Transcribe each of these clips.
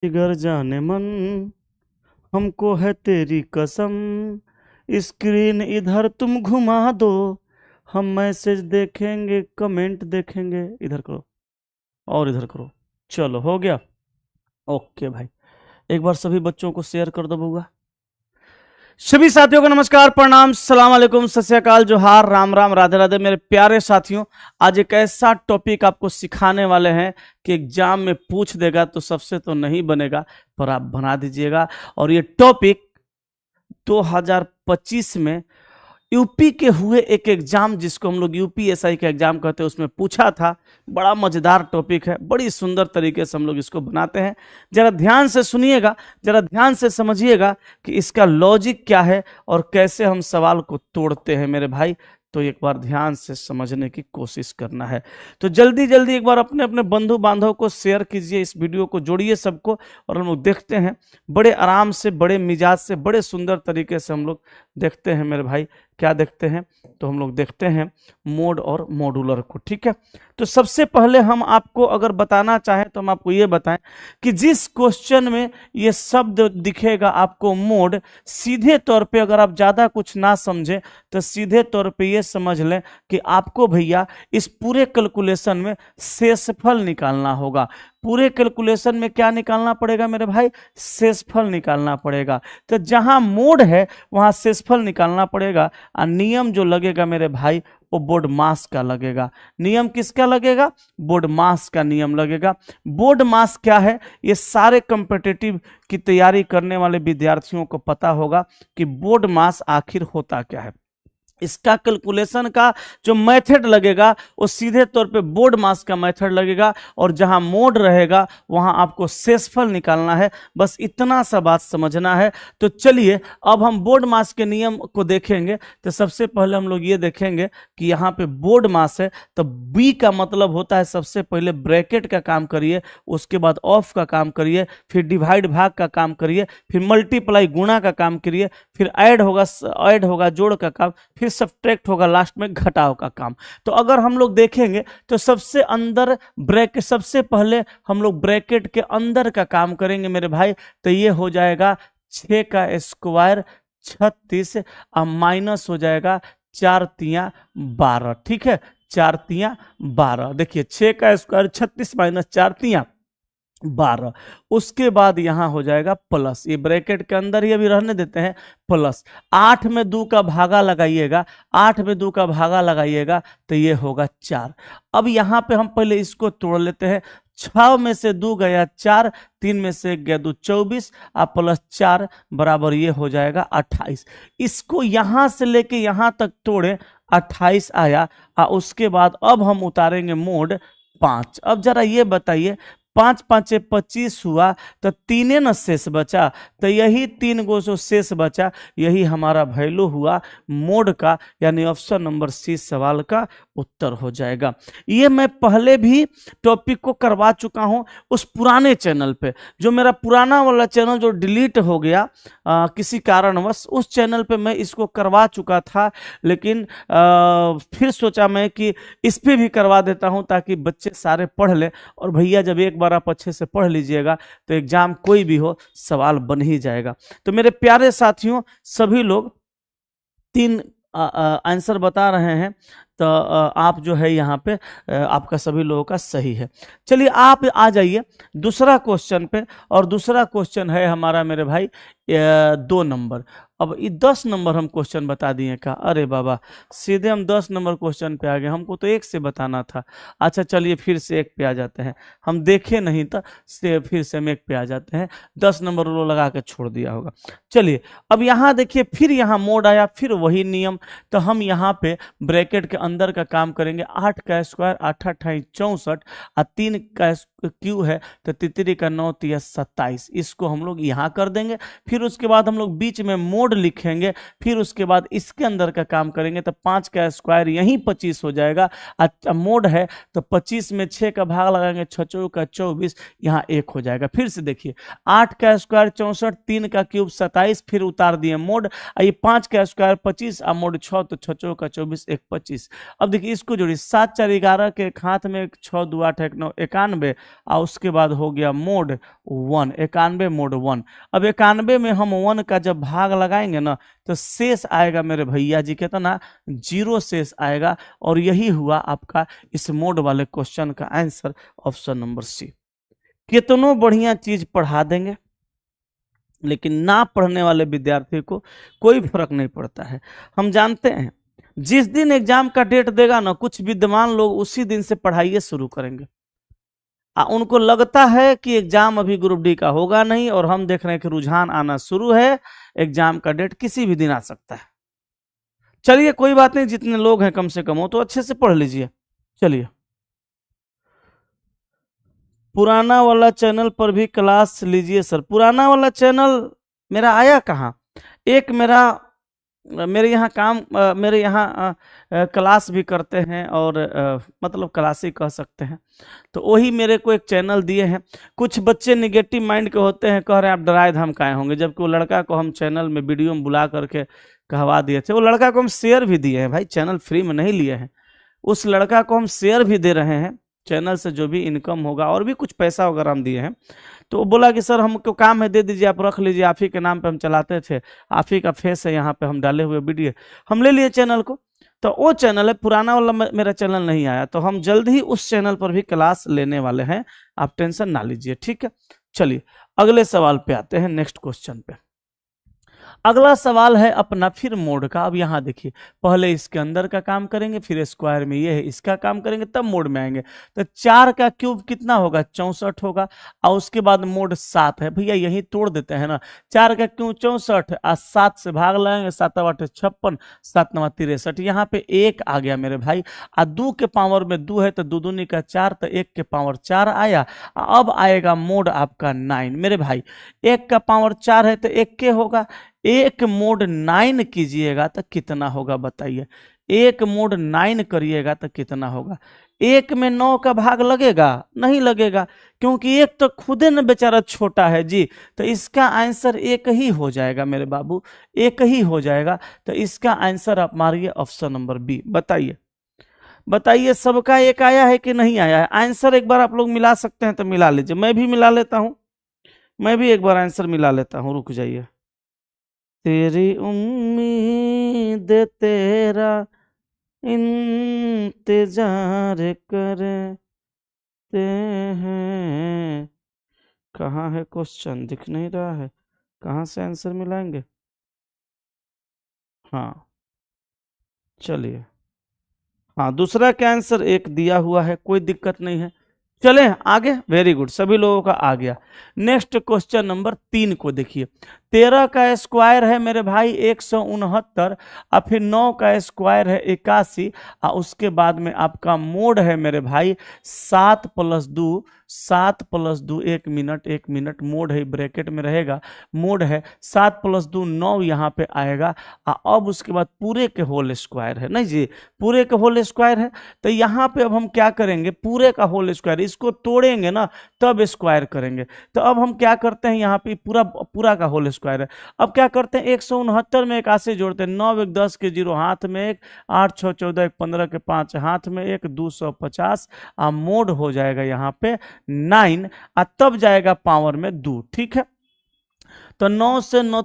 जिगर जाने मन, हमको है तेरी कसम। स्क्रीन इधर तुम घुमा दो, हम मैसेज देखेंगे, कमेंट देखेंगे। इधर करो और इधर करो। चलो हो गया। ओके भाई, एक बार सभी बच्चों को शेयर कर दो बउआ। सभी साथियों को नमस्कार, प्रणाम, सलाम अलैकुम, सत श्री अकाल, जोहार, राम राम, राधे राधे। मेरे प्यारे साथियों, आज एक ऐसा टॉपिक आपको सिखाने वाले हैं कि एग्जाम में पूछ देगा तो सबसे तो नहीं बनेगा, पर आप बना दीजिएगा। और ये टॉपिक 2025 में यूपी के हुए एक एग्जाम, जिसको हम लोग यूपीएसआई का एग्जाम कहते हैं, उसमें पूछा था। बड़ा मजेदार टॉपिक है, बड़ी सुंदर तरीके से हम लोग इसको बनाते हैं। जरा ध्यान से सुनिएगा, जरा ध्यान से समझिएगा कि इसका लॉजिक क्या है और कैसे हम सवाल को तोड़ते हैं मेरे भाई। तो एक बार ध्यान से समझने की कोशिश करना है। तो जल्दी जल्दी एक बार अपने अपने बंधु बांधव को शेयर कीजिए, इस वीडियो को जोड़िए सबको, और हम लोग देखते हैं बड़े आराम से, बड़े मिजाज से, बड़े सुंदर तरीके से हम लोग देखते हैं मेरे भाई। क्या देखते हैं? तो हम लोग देखते हैं मोड और मॉड्यूलर को। ठीक है, तो सबसे पहले हम आपको अगर बताना चाहें तो हम आपको ये बताएं कि जिस क्वेश्चन में ये शब्द दिखेगा आपको मोड, सीधे तौर पे अगर आप ज़्यादा कुछ ना समझें तो सीधे तौर पे ये समझ लें कि आपको भैया इस पूरे कैलकुलेशन में शेषफल निकालना होगा। पूरे कैलकुलेशन में क्या निकालना पड़ेगा मेरे भाई? शेषफल निकालना पड़ेगा। तो जहां मोड है वहां शेषफल निकालना पड़ेगा। और नियम जो लगेगा मेरे भाई वो बोर्ड मास का लगेगा। नियम किसका लगेगा? बोर्ड मास का नियम लगेगा। बोर्ड मास क्या है? ये सारे कॉम्पिटिटिव की तैयारी करने वाले विद्यार्थियों को पता होगा कि बोर्ड मास आखिर होता क्या है। इसका कैलकुलेशन का जो मेथड लगेगा वो सीधे तौर पे बोर्ड मास का मेथड लगेगा, और जहां मोड रहेगा वहां आपको शेषफल निकालना है। बस इतना सा बात समझना है। तो चलिए अब हम बोर्ड मास के नियम को देखेंगे। तो सबसे पहले हम लोग ये देखेंगे कि यहाँ पे बोर्ड मास है तो बी का मतलब होता है सबसे पहले ब्रैकेट का काम करिए, उसके बाद ऑफ का काम करिए, फिर डिवाइड भाग का काम करिए, फिर मल्टीप्लाई गुणा का काम करिए, फिर ऐड होगा जोड़ का काम, फिर सब्ट्रैक्ट होगा लास्ट में घटाव का काम। तो अगर हम लोग देखेंगे तो सबसे अंदर ब्रैकेट, सबसे पहले हम लोग ब्रैकेट के अंदर का काम करेंगे मेरे भाई। तो ये हो जाएगा 6 का स्क्वायर 36 और माइनस हो जाएगा 4 तिया 12। ठीक है, 4 तिया 12। देखिए 6 का स्क्वायर 36 माइनस 4 तिया 12। उसके बाद यहां हो जाएगा प्लस, ये ब्रैकेट के अंदर ही अभी रहने देते हैं, प्लस 8 में 2 का भागा लगाइएगा, 8 में 2 का भागा लगाइएगा तो ये होगा 4। अब यहां पे हम पहले इसको तोड़ लेते हैं। 6 में से 2 गया 4, 3 में से 1 गया 2, 24 और प्लस 4 बराबर ये हो जाएगा 28। इसको यहां से लेके यहां तक तोड़े, 28 आया। और उसके बाद अब हम उतारेंगे मोड 5। अब जरा ये बताइए, 5 5 25 हुआ तो 3 न शेष बचा, तो यही 3 गो जो शेष बचा यही हमारा वैल्यू हुआ मोड का, यानी ऑप्शन नंबर सी सवाल का उत्तर हो जाएगा। ये मैं पहले भी टॉपिक को करवा चुका हूं उस पुराने चैनल पे, जो मेरा पुराना वाला चैनल जो डिलीट हो गया किसी कारणवश, उस चैनल पे मैं इसको करवा चुका था। लेकिन फिर सोचा मैं कि इस पे भी करवा देता हूं ताकि बच्चे सारे पढ़ लें। और भैया जब एक बार आप अच्छे से पढ़ लीजिएगा तो एग्जाम कोई भी हो सवाल बन ही जाएगा। तो मेरे प्यारे साथियों, सभी लोग 3 आंसर बता रहे हैं, तो आप जो है यहाँ पे आपका सभी लोगों का सही है। चलिए आप आ जाइए दूसरा क्वेश्चन पे, और दूसरा क्वेश्चन है हमारा मेरे भाई 2 नंबर। अब ये 10 नंबर हम क्वेश्चन बता दिए का? अरे बाबा, सीधे हम 10 नंबर क्वेश्चन पे आ गए, हमको तो 1 से बताना था। अच्छा चलिए फिर से 1 पे आ जाते हैं, हम देखे नहीं था से फिर से हम 1 पे आ जाते हैं। 10 नंबर वो लगा के छोड़ दिया होगा। चलिए अब यहाँ देखिए, फिर यहाँ मोड आया, फिर वही नियम। तो हम यहाँ पे ब्रैकेट के अंदर का काम करेंगे। 8 का स्क्वायर 8 8 64 और 3 का क्यू है तो तितरी का 9 तिया 27। इसको हम लोग यहाँ कर देंगे। फिर उसके बाद हम लोग बीच में मोड लिखेंगे। फिर उसके बाद इसके अंदर का काम करेंगे तो 5 का स्क्वायर यहीं 25 हो जाएगा। अच्छा मोड है तो 25 में 6 का भाग लगाएंगे, 6 का 24, यहाँ 1 हो जाएगा। फिर से देखिए 8 का स्क्वायर 64, 3 का क्यूब 27, फिर उतार दिए मोड। ये 5 का स्क्वायर 25 और मोड 6 तो 6 का 24, 1 25। अब देखिए इसको जोड़िए, 7 4 11 के एक हाथ में, 6 2 8 1 9 91, और उसके बाद हो गया मोड 1, 91 मोड 1। अब 91 में हम 1 का जब भाग लगाएंगे ना तो शेष आएगा मेरे भैया जी कितना, 0 शेष आएगा। और यही हुआ आपका इस मोड वाले क्वेश्चन का आंसर, ऑप्शन नंबर सी। कितनों बढ़िया चीज पढ़ा देंगे, लेकिन ना पढ़ने वाले विद्यार्थी को कोई फर्क नहीं पड़ता है। हम जानते हैं जिस दिन एग्जाम का डेट देगा ना, कुछ विद्वान लोग उसी दिन से पढ़ाई शुरू करेंगे। उनको लगता है कि एग्जाम अभी ग्रुप डी का होगा नहीं, और हम देख रहे हैं कि रुझान आना शुरू है, एग्जाम का डेट किसी भी दिन आ सकता है। चलिए कोई बात नहीं, जितने लोग हैं कम से कम हो तो अच्छे से पढ़ लीजिए। चलिए, पुराना वाला चैनल पर भी क्लास लीजिए सर। पुराना वाला चैनल मेरा आया कहाँ? एक मेरे यहाँ काम, मेरे यहाँ क्लास भी करते हैं, और मतलब क्लास ही कह सकते हैं, तो वही मेरे को एक चैनल दिए हैं। कुछ बच्चे निगेटिव माइंड के होते हैं, कह रहे हैं आप डराए धमकाए होंगे, जबकि वो लड़का को हम चैनल में वीडियो में बुला करके कहवा दिए थे। वो लड़का को हम शेयर भी दिए हैं भाई, चैनल फ्री में नहीं लिए हैं, उस लड़का को हम शेयर भी दे रहे हैं। चैनल से जो भी इनकम होगा और भी कुछ पैसा वगैरह हम दिए हैं। तो वो बोला कि सर हमको काम है, दे दीजिए, आप रख लीजिए, आप ही के नाम पे हम चलाते थे, आप ही का फेस है यहाँ पे, हम डाले हुए वीडियो, हम ले लिए चैनल को। तो वो चैनल है, पुराना वाला मेरा चैनल नहीं आया, तो हम जल्द ही उस चैनल पर भी क्लास लेने वाले हैं, आप टेंशन ना लीजिए, ठीक है। चलिए अगले सवाल पे आते हैं, नेक्स्ट क्वेश्चन पे। अगला सवाल है अपना फिर मोड का। अब यहाँ देखिए, पहले इसके अंदर का काम करेंगे, फिर स्क्वायर में ये है इसका काम करेंगे, तब मोड में आएंगे। तो 4 का क्यूब कितना होगा? 64 होगा, और उसके बाद मोड 7 है। भैया यही तोड़ देते हैं ना, 4 का क्यूब 64 और 7 से भाग लगाएंगे, 7 8 56, 7 9 63। यहाँ पे 1 आ गया मेरे भाई, और 2 के पावर में 2 है तो 2 दूनी का 4, तो 1 के पावर 4 आया। अब आएगा मोड आपका 9 मेरे भाई, 1 का पावर 4 है तो 1 के होगा, 1 मोड 9 कीजिएगा तो कितना होगा बताइए? 1 मोड 9 करिएगा तो कितना होगा? 1 में 9 का भाग लगेगा? नहीं लगेगा, क्योंकि 1 तो खुदे न बेचारा छोटा है जी। तो इसका आंसर 1 ही हो जाएगा मेरे बाबू, 1 ही हो जाएगा। तो इसका आंसर आप मारिए ऑप्शन नंबर बी। बताइए बताइए, सबका 1 आया है कि नहीं आया है? आंसर एक बार आप लोग मिला सकते हैं तो मिला लीजिए, मैं भी मिला लेता हूं, मैं भी एक बार आंसर मिला लेता हूं, रुक जाइए। तेरी उम्मीद तेरा इंतजार करते हैं। कहाँ है क्वेश्चन? दिख नहीं रहा है, कहाँ से आंसर मिलाएंगे? हाँ चलिए, हाँ दूसरा का आंसर 1 दिया हुआ है, कोई दिक्कत नहीं है। चले आगे, वेरी गुड, सभी लोगों का आ गया। नेक्स्ट क्वेश्चन नंबर 3 को देखिए। 13 का स्क्वायर है मेरे भाई 169, और फिर 9 का स्क्वायर है 81, और उसके बाद में आपका मोड है मेरे भाई 7 + 2, 7 + 2 1 मिनट, 1 मिनट मोड है, ब्रैकेट में रहेगा, मोड है 7 + 2 9 यहाँ पे आएगा। अब उसके बाद पूरे के होल स्क्वायर है, नहीं जी, पूरे के होल स्क्वायर है। तो यहाँ पे अब हम क्या करेंगे? पूरे का होल स्क्वायर, इसको तोड़ेंगे ना तब स्क्वायर करेंगे। तो अब हम क्या करते हैं, यहाँ पे पूरा का होल स्क्वायर है। अब क्या करते हैं, 169 में 81 जोड़ते हैं, 9 1 10 के 0 हाथ में 1, 8 6 14 1 15 के 5 हाथ में 1, 250, मोड हो जाएगा यहाँ पे 9, तब जाएगा पावर में 2, ठीक है। तो 9 से 9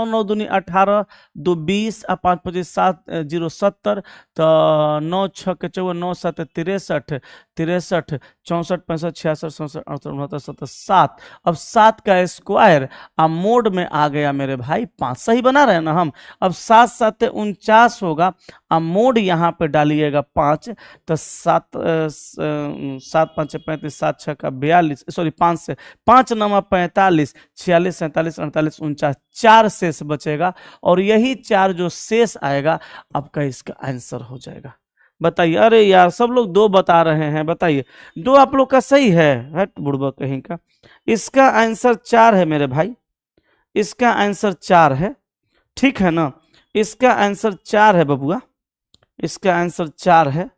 9 दूनी 18, 2 20, 5 25 7 0 70, तो 9 6 के 4 9 7 63, 64 64 65 66 67 68 69 70 7। अब 7 का स्क्वायर अब मोड में आ गया मेरे भाई 5, सही बना रहे हैं ना हम? अब 7 7 49 होगा, अब मोड यहाँ पे डालिएगा 5, तो 7 7 5 35, 7 6 का 42, सॉरी 5 से 5 9 45, 46 47 48 49, 4 शेष बचेगा, और यही 4 जो शेष आएगा आपका इसका आंसर हो जाएगा। बताइए, अरे यार सब लोग 2 बता रहे हैं, बताइए 2 आप लोग का सही है? हट बुड़बा कहीं का। इसका आंसर 4 है मेरे भाई, इसका आंसर 4 है, ठीक है ना? इसका आंसर 4 है बबुआ, इसका आंसर 4 है।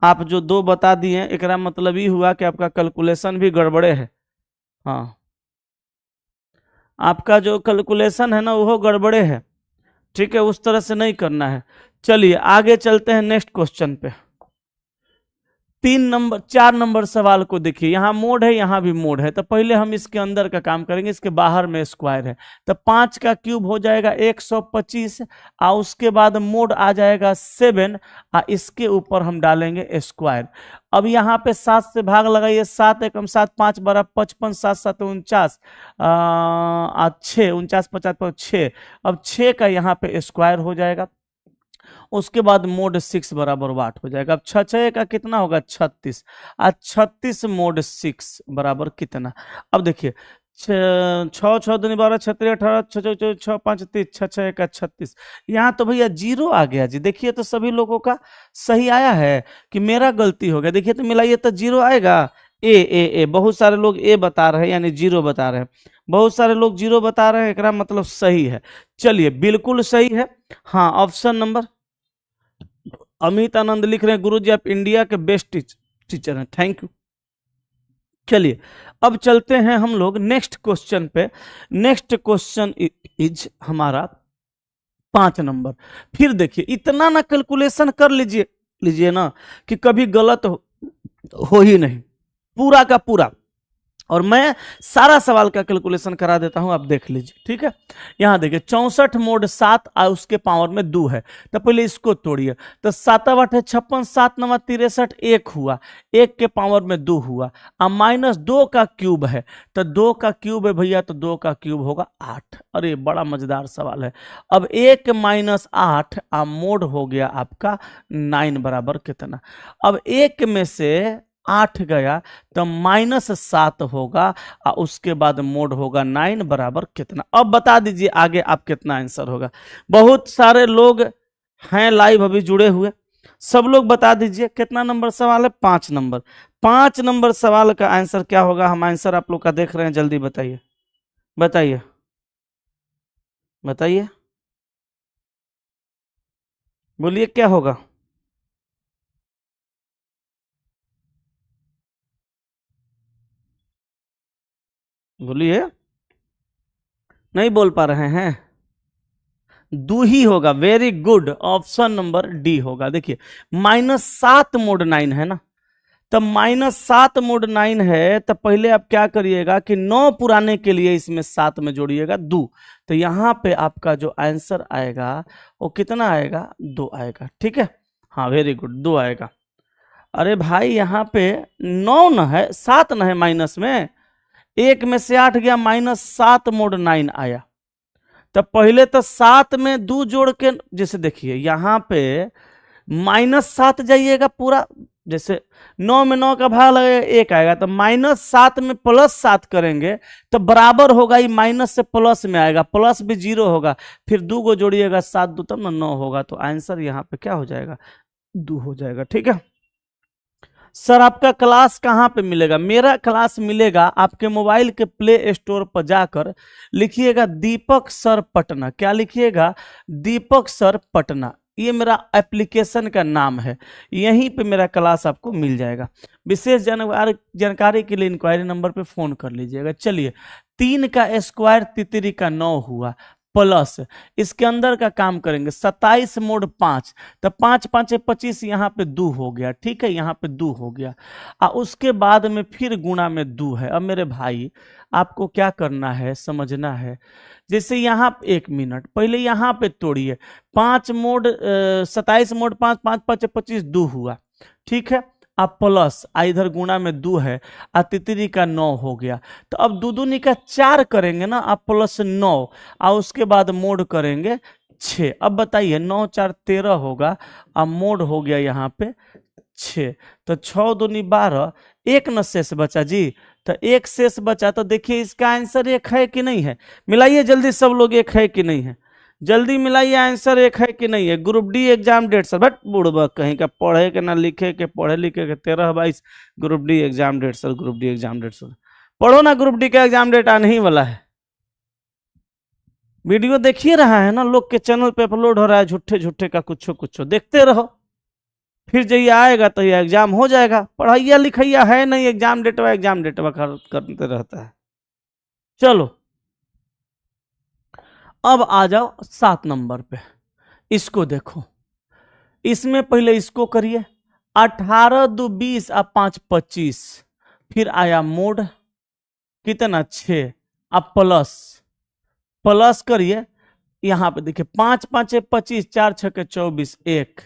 आप जो 2 बता दिए एक मतलब ही हुआ कि आपका कैलकुलेशन भी गड़बड़े है। हाँ, आपका जो कैलकुलेशन है ना वो गड़बड़े है, ठीक है, उस तरह से नहीं करना है। चलिए आगे चलते हैं नेक्स्ट क्वेश्चन पे। 4 नंबर सवाल को देखिए, यहां मोड है, यहां भी मोड है। तो पहले हम इसके अंदर का काम करेंगे, इसके बाहर में स्क्वायर है। तो 5 का क्यूब हो जाएगा 125, और उसके बाद मोड आ जाएगा 7, और इसके ऊपर हम डालेंगे स्क्वायर। अब यहाँ पे 7 से भाग लगाइए, 7 एकम 7, 5 बरा 55, 7 7 49, 6 49 50 6। अब 6 का यहाँ पे स्क्वायर हो जाएगा, उसके बाद मोड 6 बराबर वाट हो जाएगा। अब 6 का कितना होगा 36, और 36 मोड 6 बराबर कितना। अब देखिए 6 6 दूनी 12 36 18 6 6 5 30 6 का 36। यहाँ तो भैया जीरो आ गया जी। देखिए तो सभी लोगों का सही आया है कि मेरा गलती हो गया। देखिए तो मिलाइए तो जीरो आएगा। ए बहुत सारे लोग ए बता रहे हैं, यानी जीरो बता रहे हैं। बहुत सारे लोग जीरो बता रहे हैं, एकरा मतलब सही है। चलिए बिल्कुल सही है। हाँ, ऑप्शन नंबर। अमित आनंद लिख रहे हैं गुरुजी आप इंडिया के बेस्ट टीचर हैं, थैंक यू। चलिए अब चलते हैं हम लोग नेक्स्ट क्वेश्चन पे। नेक्स्ट क्वेश्चन इज हमारा 5 नंबर। फिर देखिए इतना ना कैलकुलेशन कर लीजिए ना कि कभी गलत हो ही नहीं, पूरा का पूरा। और मैं सारा सवाल का कैलकुलेशन करा देता हूं, आप देख लीजिए, ठीक है। यहां देखिए 64 मोड 7 और उसके पावर में 2 है। तो पहले इसको तोड़िए। तो 7 8 56, 7 9 63, 1 हुआ, 1 के पावर में 2 हुआ, और -2 का क्यूब है। तो 2 का क्यूब है भैया, तो 2 का क्यूब होगा 8। अरे बड़ा मजेदार सवाल है। अब 1 - 8 मोड हो गया आपका 9 बराबर कितना। अब 1 में से 8 गया तो -7 होगा, और उसके बाद मोड होगा 9 बराबर कितना। अब बता दीजिए आगे आप कितना आंसर होगा। बहुत सारे लोग हैं लाइव अभी जुड़े हुए, सब लोग बता दीजिए कितना नंबर सवाल है। 5 नंबर। 5 नंबर सवाल का आंसर क्या होगा। हम आंसर आप लोग का देख रहे हैं, जल्दी बताइए बताइए बताइए, बोलिए क्या होगा। बोलिए, नहीं बोल पा रहे हैं। दू ही होगा, very good, option number D होगा। देखिए -7 मोड 9 है ना, तब -7 मोड 9 है। तो पहले आप क्या करिएगा कि 9 पुराने के लिए इसमें 7 में जोड़िएगा 2। तो यहां पे आपका जो आंसर आएगा वो कितना आएगा, 2 आएगा, ठीक है। हाँ वेरी गुड, 2 आएगा। अरे भाई यहाँ पे 9 न है, 7 न है माइनस में, 1 में से 8 गया, -7 मोड 9 आया। तब पहले तो 7 में 2 जोड़ के, जैसे देखिए यहाँ पे -7 जाइएगा पूरा, जैसे 9 में 9 का भाग लगेगा 1 आएगा, तो -7 में +7 करेंगे तो बराबर होगा, ये माइनस से प्लस में आएगा, प्लस भी 0 होगा, फिर 2 को जोड़िएगा 7 2 तब ना 9 होगा। तो आंसर यहाँ पे क्या हो जाएगा, 2 हो जाएगा, ठीक है। सर आपका क्लास कहाँ पे मिलेगा। मेरा क्लास मिलेगा आपके मोबाइल के प्ले स्टोर पर जाकर लिखिएगा दीपक सर पटना। क्या लिखिएगा, दीपक सर पटना, ये मेरा एप्लीकेशन का नाम है। यहीं पे मेरा क्लास आपको मिल जाएगा। विशेष जानकारी के लिए इंक्वायरी नंबर पे फोन कर लीजिएगा। चलिए 3 का स्क्वायर तितरी का 9 हुआ, प्लस इसके अंदर का काम करेंगे 27 मोड 5, तो 5 5 25, यहाँ पे 2 हो गया, ठीक है, यहाँ पे 2 हो गया, और उसके बाद में फिर गुणा में 2 है। अब मेरे भाई आपको क्या करना है, समझना है। जैसे यहाँ 1 मिनट पहले यहाँ पे तोड़िए, 5 मोड 27 मोड 5 5 5 25 2 हुआ, ठीक है। अब प्लस इधर गुणा में 2 है, तितरी का 9 हो गया। तो अब 2 दूनी का 4 करेंगे ना, अब +9, और उसके बाद मोड करेंगे 6। अब बताइए 9 4 13 होगा, अब मोड हो गया यहाँ पे 6। तो 6 दूनी 12, 1 न शेष बचा जी, तो 1 शेष बचा। तो देखिए इसका आंसर 1 है कि नहीं है, मिलाइए जल्दी सब लोग, 1 है कि नहीं है, जल्दी मिलाइए, आंसर 1 है कि नहीं है। Group D exam date sir, but बुढ़बा कहीं का, पढ़े के ना लिखे के, पढ़े लिखे के 13 22, group D exam date sir, group D exam date sir, पढ़ो ना, ग्रुप डी का एग्जाम डेट आने ही वाला है। वीडियो देखिए रहा है ना, लोग के चैनल पे अपलोड हो रहा है, झूठे झूठे का कुछ कुछ देखते रहो, फिर जब आएगा तो ये एग्जाम हो जाएगा। पढ़ाइया लिखाइया है नहीं, एग्जाम डेटवा करते रहता है। चलो अब आ जाओ 7 नंबर पे, इसको देखो। इसमें पहले इसको करिए, 18 दो 20 और 5 25, फिर आया मोड कितना 6, अब प्लस प्लस करिए, यहां पे देखिए 5 5 25, 4 6 24 1,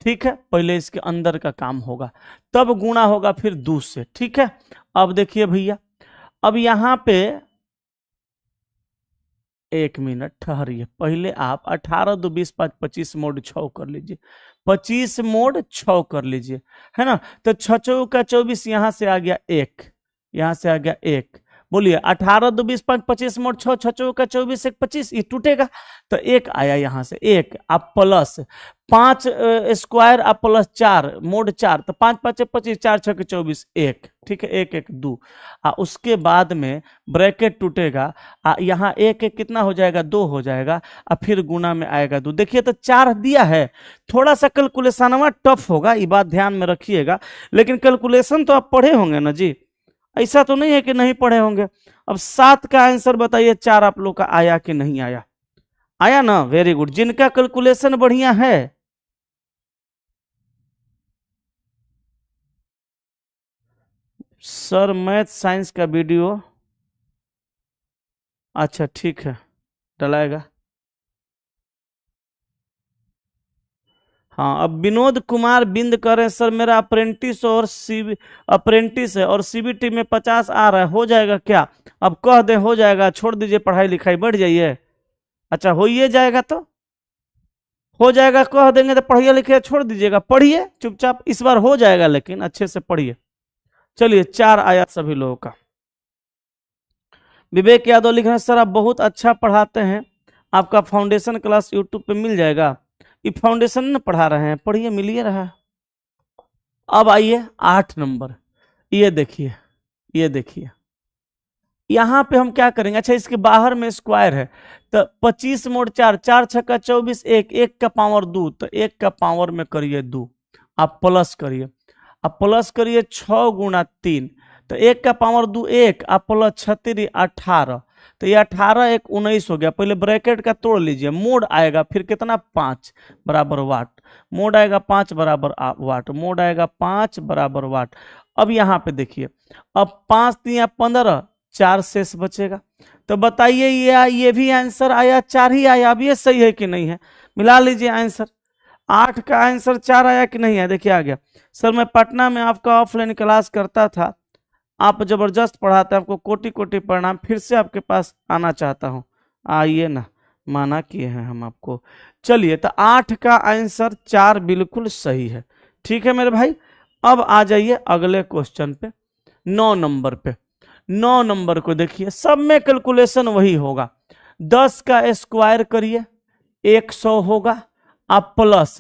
ठीक है। पहले इसके अंदर का काम होगा, तब गुणा होगा फिर 2 से, ठीक है। अब देखिए भैया, अब यहां पे 1 मिनट ठहरिए, पहले आप 18 दो 20 5 25 मोड 6 कर लीजिए, 25 मोड 6 कर लीजिए, है ना। तो 6 चौ का 24, यहां से आ गया 1, यहां से आ गया 1, बोलिए 18 दो 20 5 25 मोड 6, 6 चौ का 24 1 25, ये टूटेगा तो 1 आया यहां से 1, आप प्लस 5 स्क्वायर आप प्लस 4 मोड 4, तो 5 5 25, 4 6 24 1, ठीक है, 1 1 2, उसके बाद में ब्रैकेट टूटेगा, यहाँ 1 1 कितना हो जाएगा 2 हो जाएगा, और फिर गुना में आएगा 2। देखिए तो 4 दिया है, थोड़ा सा कैलकुलेशन टफ होगा, ये बात ध्यान में रखिएगा, लेकिन कैलकुलेशन तो आप पढ़े होंगे ना जी, ऐसा तो नहीं है कि नहीं पढ़े होंगे। अब 7 का आंसर बताइए 4 आप लोग का आया कि नहीं आया, आया ना, वेरी गुड। जिनका कैलकुलेशन बढ़िया है, सर मैथ साइंस का वीडियो, अच्छा ठीक है डलाएगा। हाँ, अब विनोद कुमार बिंद करें, सर मेरा अप्रेंटिस है और सीबीटी में 50 आ रहा है, हो जाएगा क्या? अब कह दे हो जाएगा, छोड़ दीजिए पढ़ाई लिखाई, बढ़ जाइए। अच्छा हो ही जाएगा तो हो जाएगा, कह देंगे तो पढ़िए लिखिए छोड़ दीजिएगा, पढ़िए चुपचाप, इस बार हो जाएगा, लेकिन अच्छे से पढ़िए। चलिए 4 आया सभी लोगों का। विवेक यादव लिख रहे हैं, सर आप बहुत अच्छा पढ़ाते हैं, आपका फाउंडेशन क्लास यूट्यूब पे मिल जाएगा। ये फाउंडेशन में पढ़ा रहे हैं, पढ़िए मिलिए रहा है। अब आइए 8 नंबर, ये देखिए, ये देखिए यहां पे हम क्या करेंगे, अच्छा इसके बाहर में स्क्वायर है, तो 25 मोड 4, 4 6 24 1, 1 का पावर 2, तो 1 का पावर में करिए 2, आप प्लस करिए, आप प्लस करिए 6 गुणा 3, तो 1 का पावर 2 1, आप प्लस 36 18, तो ये 18 1 19 हो गया। पहले ब्रैकेट का तोड़ लीजिए, मोड आएगा फिर कितना 5 बराबर वाट, मोड आएगा 5 बराबर वाट, मोड आएगा 5 बराबर वाट। अब यहाँ पे देखिए, अब 5 3 15, 4 शेष बचेगा, तो बताइए ये भी आंसर आया, 4 ही आया। अब ये सही है कि नहीं है, मिला लीजिए आंसर। 8 का आंसर 4 आया कि नहीं है, देखिए आ गया। सर मैं पटना में आपका ऑफलाइन क्लास करता था, आप जबरदस्त पढ़ाते हैं, आपको कोटि कोटि प्रणाम, फिर से आपके पास आना चाहता हूं, आइए ना, माना किए हैं हम आपको। चलिए तो 8 का आंसर 4 बिल्कुल सही है, ठीक है मेरे भाई। अब आ जाइए अगले क्वेश्चन पे, 9 नंबर पे। 9 नंबर को देखिए, सब में कैलकुलेशन वही होगा, 10 का स्क्वायर करिए 100 होगा, आप प्लस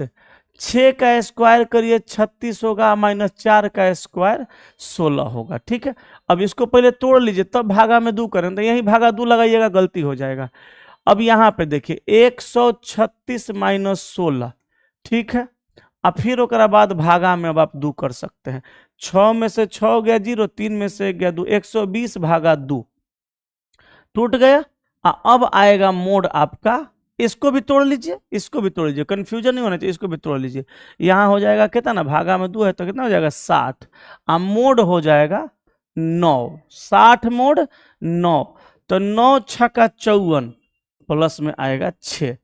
6 का स्क्वायर करिए 36 होगा, माइनस 4 का स्क्वायर 16 होगा, ठीक है। अब इसको पहले तोड़ लीजिए, तब भागा में 2 करें, तो यही भागा 2 लगाइएगा, गलती हो जाएगा। अब यहाँ पे देखिए 136 माइनस 16, ठीक है। अब फिर ओकरा बाद भागा में अब आप 2 कर सकते हैं, 6 में से 6 गया 0, 3 में से गया 2, 120 भागा 2 टूट गया। अब आएगा मोड आपका, इसको भी तोड़ लीजिए, इसको भी तोड़ लीजिए, कंफ्यूजन नहीं होना चाहिए, इसको भी तोड़ लीजिए। यहाँ हो जाएगा कितना ना, भागा में 2 है तो कितना हो जाएगा 60, अब मोड हो जाएगा 9, 60 मोड 9, तो 9 छक्का 54 प्लस में आएगा 6,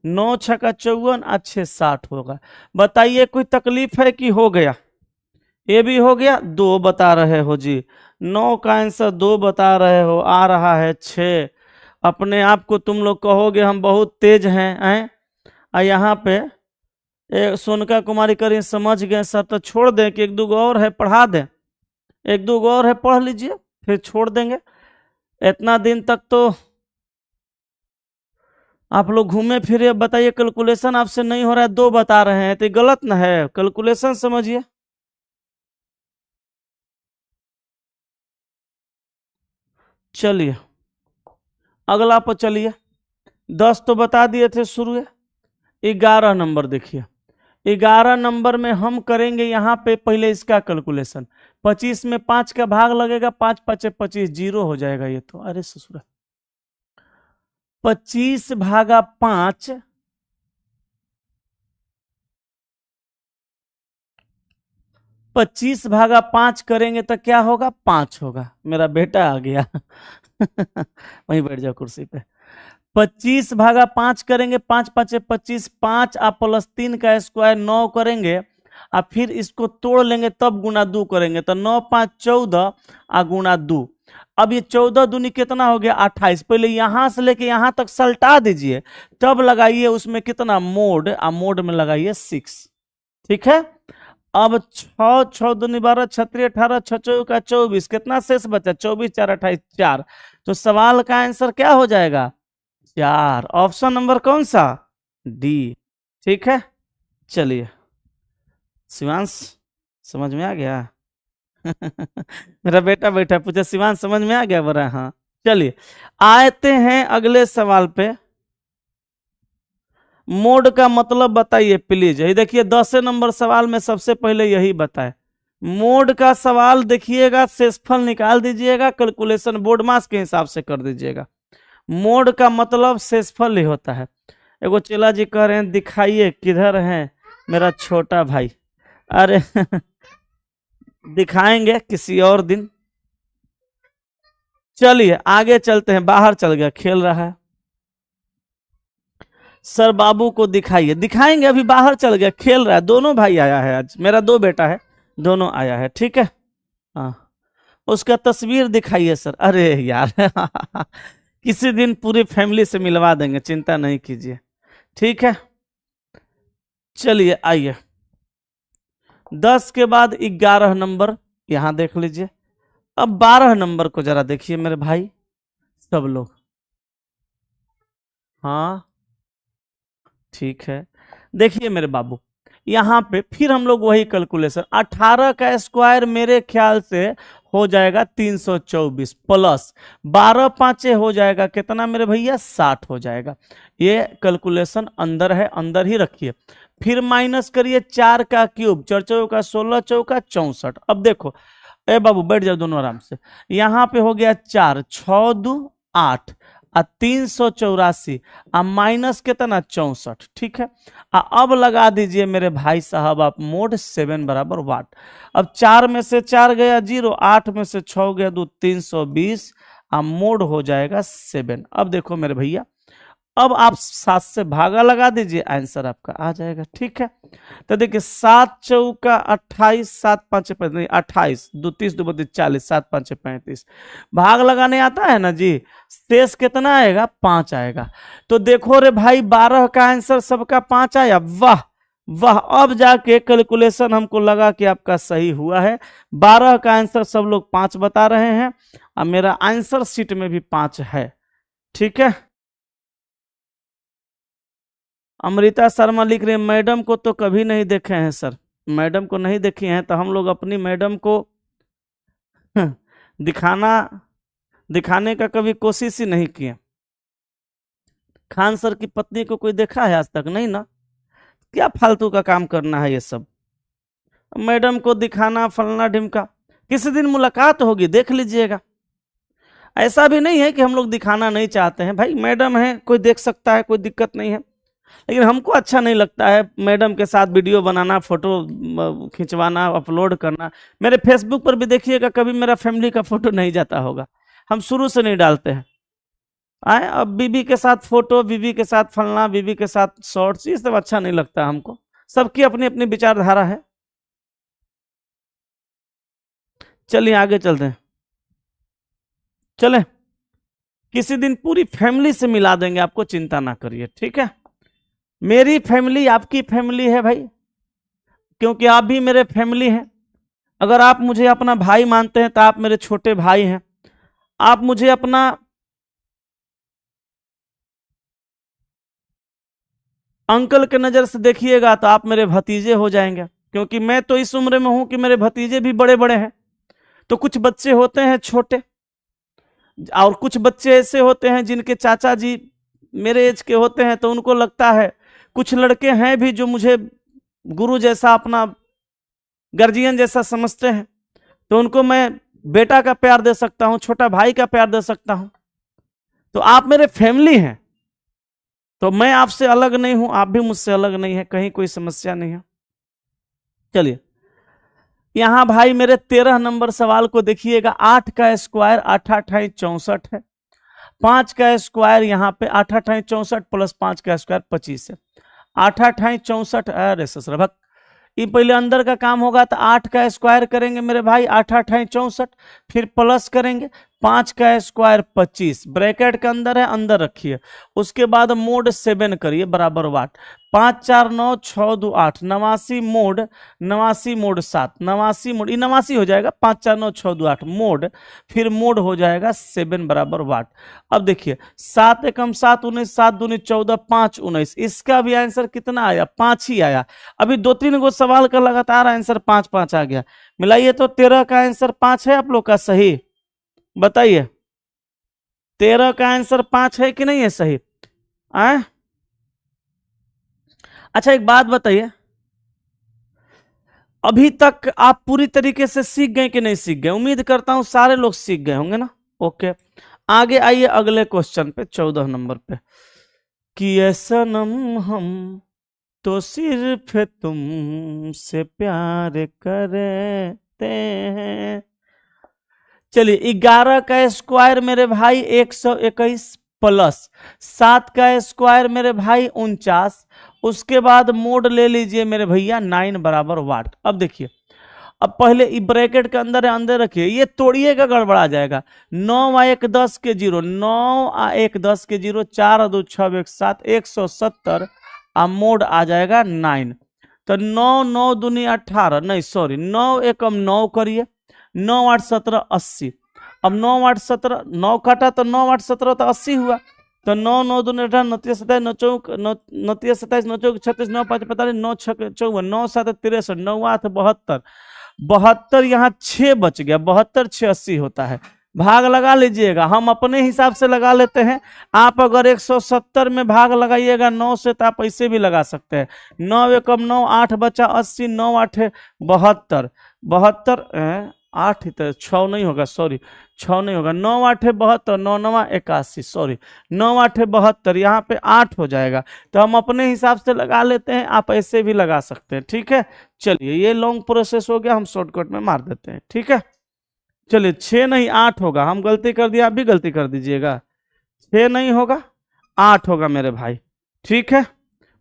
9 छक्का 54 और 6 60 होगा। बताइए कोई तकलीफ है कि हो गया? ये भी हो गया, 2 बता रहे हो जी, 9 का आंसर 2 बता रहे हो, आ रहा है 6। अपने आप को तुम लोग कहोगे हम बहुत तेज हैं, यहाँ पे सोनका कुमारी करें समझ गए सर, तो छोड़ दें कि 1 2 और है पढ़ा दें, 1 2 और है पढ़ लीजिए फिर छोड़ देंगे। इतना दिन तक तो आप लोग घूमे फिरे, बताइए कैलकुलेशन आपसे नहीं हो रहा है, 2 बता रहे हैं, तो गलत ना है, कैलकुलेशन समझिए। चलिए अगला पर चलिए, 10 तो बता दिए थे शुरू में, 11 नंबर देखिए। 11 नंबर में हम करेंगे यहाँ पे पहले इसका कैलकुलेशन, 25 में 5 का भाग लगेगा, 5 5 25, 0 हो जाएगा ये तो, अरे ससुरा 25 भागा 5 25 भागा 5 करेंगे तो क्या होगा? 5 होगा। मेरा बेटा आ गया वहीं बैठ जाओ कुर्सी पे। 25 भागा 5 करेंगे, 5 5 25, 5 आप प्लस 3 का स्क्वायर 9 करेंगे, और फिर इसको तोड़ लेंगे तब गुना 2 करेंगे, तो 9 5 14 आ गुना 2। अब ये 14 दूनी कितना हो गया? 28। पहले यहां से लेके यहां तक सल्टा दीजिए, तब लगाइए उसमें कितना? मोड, आ मोड में लगाइए 6। ठीक है। अब 6 6 दूनी 12, 36 18, 6 चौका 24, कितना शेष बचा? 24 4 28 4। तो सवाल का आंसर क्या हो जाएगा? 4। ऑप्शन नंबर कौन सा? डी। ठीक है। चलिए शिवांश, समझ में आ गया? मेरा बेटा बैठा पूछा शिवांश समझ में आ गया? बोला हाँ। चलिए आते हैं अगले सवाल पे। मोड का मतलब बताइए प्लीज। ये देखिए 10 नंबर सवाल में सबसे पहले यही बताए। मोड का सवाल देखिएगा, शेषफल निकाल दीजिएगा, कैलकुलेशन बोर्ड मास के हिसाब से कर दीजिएगा। मोड का मतलब शेषफल ही होता है। एगो चेला जी कह रहे हैं दिखाइए किधर है मेरा छोटा भाई। अरे दिखाएंगे किसी और दिन। चलिए आगे चलते हैं। बाहर चल गया, खेल रहा है। सर बाबू को दिखाइए। दिखाएंगे, अभी बाहर चल गया, खेल रहा है। दोनों भाई आया है आज, मेरा 2 बेटा है, दोनों आया है। ठीक है। हाँ उसका तस्वीर दिखाइए सर। अरे यार किसी दिन पूरी फैमिली से मिलवा देंगे, चिंता नहीं कीजिए। ठीक है। चलिए आइए 10 के बाद 11 नंबर यहां देख लीजिए। अब 12 नंबर को जरा देखिए मेरे भाई सब लोग। हाँ ठीक है। देखिए मेरे बाबू, यहाँ पे फिर हम लोग वही कैलकुलेशन। 18 का स्क्वायर मेरे ख्याल से हो जाएगा 324, प्लस 12 पांचे हो जाएगा कितना मेरे भैया? 60 हो जाएगा। ये कैलकुलेशन अंदर है, अंदर ही रखिए। फिर माइनस करिए 4 का क्यूब, 4 चौका 16, चौका 64। अब देखो ए बाबू बैठ जाओ दोनों आराम से। यहाँ पे हो गया 4 6 2 8 और 384 और माइनस कितना? 64। ठीक है। अब लगा दीजिए मेरे भाई साहब आप मोड 7 बराबर वाट। अब 4 में से 4 गया 0, 8 में से 6 गया 2, 320 और मोड हो जाएगा 7। अब देखो मेरे भैया, अब आप 7 से भागा लगा दीजिए, आंसर आपका आ जाएगा। ठीक है। तो देखिए 7 चौका 28, 7 5 नहीं 28, 2 30 2 32 40, 7 5 35। भाग लगाने आता है ना जी। शेष कितना आएगा? 5 आएगा। तो देखो रे भाई 12 का आंसर सबका 5 आया। वाह वाह। अब जाके कैलकुलेशन हमको लगा कि आपका सही हुआ है। 12 का आंसर सब लोग 5 बता रहे हैं और मेरा आंसर शीट में भी 5 है। ठीक है। अमृता शर्मा लिख रही है मैडम को तो कभी नहीं देखे हैं सर। मैडम को नहीं देखी हैं तो हम लोग अपनी मैडम को दिखाने का कभी कोशिश ही नहीं किए। खान सर की पत्नी को कोई देखा है आज तक? नहीं ना। क्या फालतू का काम करना है ये सब। मैडम को दिखाना फलना ढिमका, किसी दिन मुलाकात होगी देख लीजिएगा। ऐसा भी नहीं है कि हम लोग दिखाना नहीं चाहते हैं। भाई मैडम है, कोई देख सकता है, कोई दिक्कत नहीं है। लेकिन हमको अच्छा नहीं लगता है मैडम के साथ वीडियो बनाना, फोटो खिंचवाना, अपलोड करना। मेरे फेसबुक पर भी देखिएगा कभी मेरा फैमिली का फोटो नहीं जाता होगा। हम शुरू से नहीं डालते हैं। आए अब बीबी के साथ फोटो, बीबी के साथ फलना, बीबी के साथ शॉर्ट्स, ये सब अच्छा नहीं लगता हमको। सबकी अपनी अपनी विचारधारा है। चलिए आगे चलते हैं। चले किसी दिन पूरी फैमिली से मिला देंगे आपको, चिंता ना करिए। ठीक है। मेरी फैमिली आपकी फैमिली है भाई, क्योंकि आप भी मेरे फैमिली हैं। अगर आप मुझे अपना भाई मानते हैं तो आप मेरे छोटे भाई हैं। आप मुझे अपना अंकल के नजर से देखिएगा तो आप मेरे भतीजे हो जाएंगे, क्योंकि मैं तो इस उम्र में हूं कि मेरे भतीजे भी बड़े बड़े हैं। तो कुछ बच्चे होते हैं छोटे, और कुछ बच्चे ऐसे होते हैं जिनके चाचा जी मेरे एज के होते हैं, तो उनको लगता है। कुछ लड़के हैं भी जो मुझे गुरु जैसा, अपना गार्जियन जैसा समझते हैं, तो उनको मैं बेटा का प्यार दे सकता हूं, छोटा भाई का प्यार दे सकता हूं। तो आप मेरे फैमिली हैं, तो मैं आपसे अलग नहीं हूं, आप भी मुझसे अलग नहीं है, कहीं कोई समस्या नहीं है। चलिए यहां भाई मेरे 13 नंबर सवाल को देखिएगा, 8 का स्क्वायर 8 8 64 है, 5 का स्क्वायर यहाँ पे 8 8 64 प्लस 5 का स्क्वायर 25 है, 8 8 64। अरे ससुर ये पहले अंदर का काम होगा, तो 8 का स्क्वायर करेंगे मेरे भाई 8 8 64, फिर प्लस करेंगे 5 का स्क्वायर 25, ब्रैकेट के अंदर है, अंदर रखिए, उसके बाद मोड 7 करिए बराबर वाट, 5 4 9 6 2 8, 89 मोड 89 मोड 7, 89 मोड, ये 89 हो जाएगा, 5 4 9 6 2 8 मोड, फिर मोड हो जाएगा 7 बराबर वाट। अब देखिए 7 एकम 7 19, 7 दूनी 14, 5 19, इसका भी आंसर कितना आया, 5 ही आया। अभी 2-3 गो सवाल का लगातार आंसर 5 5 आ गया, मिलाइए तो 13 का आंसर 5 है आप लोग का सही, बताइए 13 का आंसर 5 है कि नहीं है सही? अच्छा एक बात बताइए, अभी तक आप पूरी तरीके से सीख गए कि नहीं सीख गए? उम्मीद करता हूं सारे लोग सीख गए होंगे ना। ओके, आगे आइए अगले क्वेश्चन पे, 14 नंबर पे, कि ऐसा सनम हम तो सिर्फ तुमसे प्यार करते हैं। चलिए 11 का स्क्वायर मेरे भाई 121 प्लस 7 का स्क्वायर मेरे भाई 49, उसके बाद मोड ले लीजिए मेरे भैया 9 बराबर वाट। अब देखिए, अब पहले ब्रैकेट के अंदर है, अंदर रखिए, ये तोड़िएगा गड़बड़ा जाएगा, 9 आ 1 10 के 0, 9 आ 1 10 के 0, 4 आ 2 6 1 7, 170, आ मोड आ जाएगा 9, तो 9 9 दूनी 18, नहीं सॉरी 9 एकम 9 करिए, 9 8 17 80, अब 9 8 17 9 काटा तो 9 8 17 तो 80 हुआ, तो 9 9 दूनी 18, 29 27 9 चौक 29 27 9 चौक 36 9 5 45 9 6 54 9 7 63 9 8 72, 72 यहाँ 6 बच गया, 72 6 80 होता है, भाग लगा लीजिएगा, हम अपने हिसाब से लगा लेते हैं, आप अगर 170 में भाग लगाइएगा 9 से तो आप ऐसे भी लगा सकते हैं, 9 एकम 9 8 बचा 80, 9 8 72, 72 8 ही तो 6 नहीं होगा, सॉरी 6 नहीं होगा, 9 8 72, 9 9 81, सॉरी 9 8 72, यहाँ पे 8 हो जाएगा, तो हम अपने हिसाब से लगा लेते हैं, आप ऐसे भी लगा सकते हैं, ठीक है। चलिए ये लॉन्ग प्रोसेस हो गया, हम शॉर्टकट में मार देते हैं, ठीक है। चलिए 6 नहीं 8 होगा, हम गलती कर दिया, आप भी गलती कर दीजिएगा, 6 नहीं होगा 8 होगा मेरे भाई, ठीक है।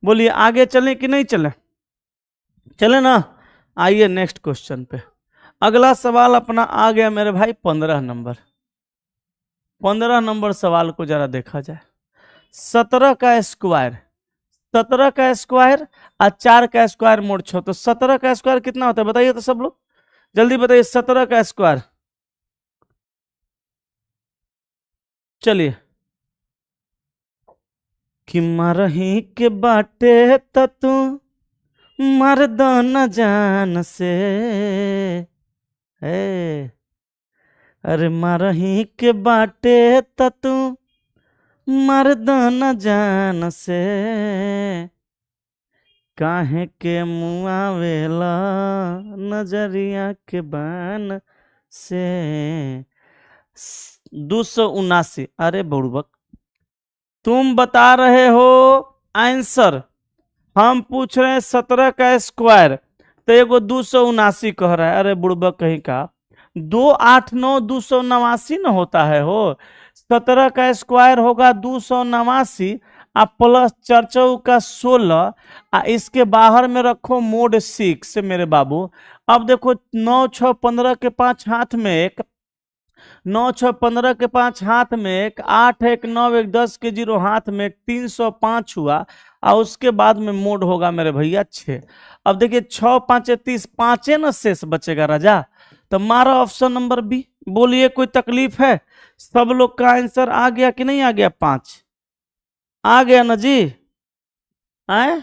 बोलिए आगे चलें कि नहीं चलें? चले ना, आइए नेक्स्ट क्वेश्चन पे, अगला सवाल अपना आ गया मेरे भाई 15 नंबर, 15 नंबर सवाल को जरा देखा जाए, 17 का स्क्वायर, 17 का स्क्वायर और 4 का स्क्वायर मोड़ 6, तो 17 का स्क्वायर कितना होता है बताइए तो सब लोग, जल्दी बताइए 17 का स्क्वायर। चलिए, कि मरही के बाटे तू मर्द न जान से है, अरे मरही के बाटे तू मर्द न जान से, काहे के मुआवेला नजरिया के बान से। 279, अरे बुड़बक तुम बता रहे हो आंसर, हम पूछ रहे हैं 17 का स्क्वायर, तो एगो 279 कह रहा है, अरे बुड़बक कहीं का, 2 8 9 289 न होता है हो, 17 का स्क्वायर होगा 289, आ प्लस 4 चौका 16, आ इसके बाहर में रखो मोड 6 मेरे बाबू। अब देखो 9 6 15 के 5 हाथ में एक, 9 6 15 के 5 हाथ में एक, 8 1 9 1 10 के 0 हाथ में एक, 305 हुआ, और उसके बाद में मोड होगा मेरे भैया 6। अब देखिए 6 5 30, 5 न शेष बचेगा राजा, तो मारा ऑप्शन नंबर बी। बोलिए कोई तकलीफ है? सब लोग का आंसर आ गया कि नहीं आ गया? 5 आ गया ना जी? आए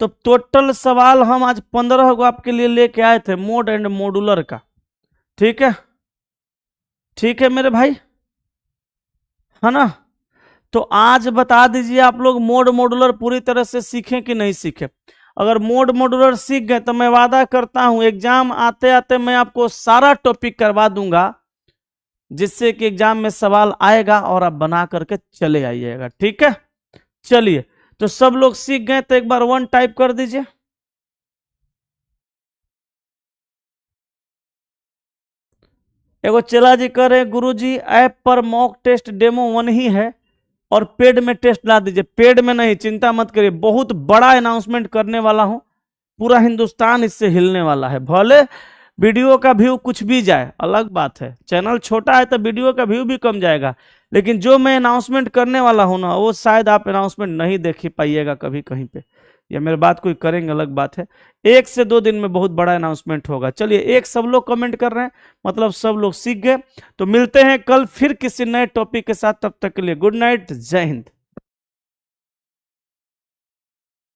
तो टोटल सवाल हम आज 15 को आपके लिए लेके आए थे, मोड एंड मॉडुलर का, ठीक है, ठीक है मेरे भाई, है ना। तो आज बता दीजिए आप लोग मोड मॉडुलर पूरी तरह से सीखे कि नहीं सीखे। अगर मोड मॉडुलर सीख गए तो मैं वादा करता हूं एग्जाम आते आते मैं आपको सारा टॉपिक करवा दूंगा, जिससे कि एग्जाम में सवाल आएगा और आप बना करके चले आइएगा, ठीक है। चलिए, तो सब लोग सीख गए तो एक बार 1 टाइप कर दीजिए। एगो चेला जी कह रहे गुरुजी ऐप पर मॉक टेस्ट डेमो 1 ही है और पेड में टेस्ट ला दीजिए। पेड में नहीं, चिंता मत करिए, बहुत बड़ा अनाउंसमेंट करने वाला हूं, पूरा हिंदुस्तान इससे हिलने वाला है। भले वीडियो का व्यू कुछ भी जाए, अलग बात है, चैनल छोटा है तो वीडियो का व्यू भी कम जाएगा, लेकिन जो मैं अनाउंसमेंट करने वाला हूं ना, वो शायद आप अनाउंसमेंट नहीं देख ही पाइएगा कभी कहीं पे, या मेरे बात कोई करेंगे अलग बात है। 1 से 2 दिन में बहुत बड़ा अनाउंसमेंट होगा। चलिए, एक सब लोग कमेंट कर रहे हैं, मतलब सब लोग सीख गए। तो मिलते हैं कल फिर किसी नए टॉपिक के साथ, तब तक के लिए गुड नाइट, जय हिंद।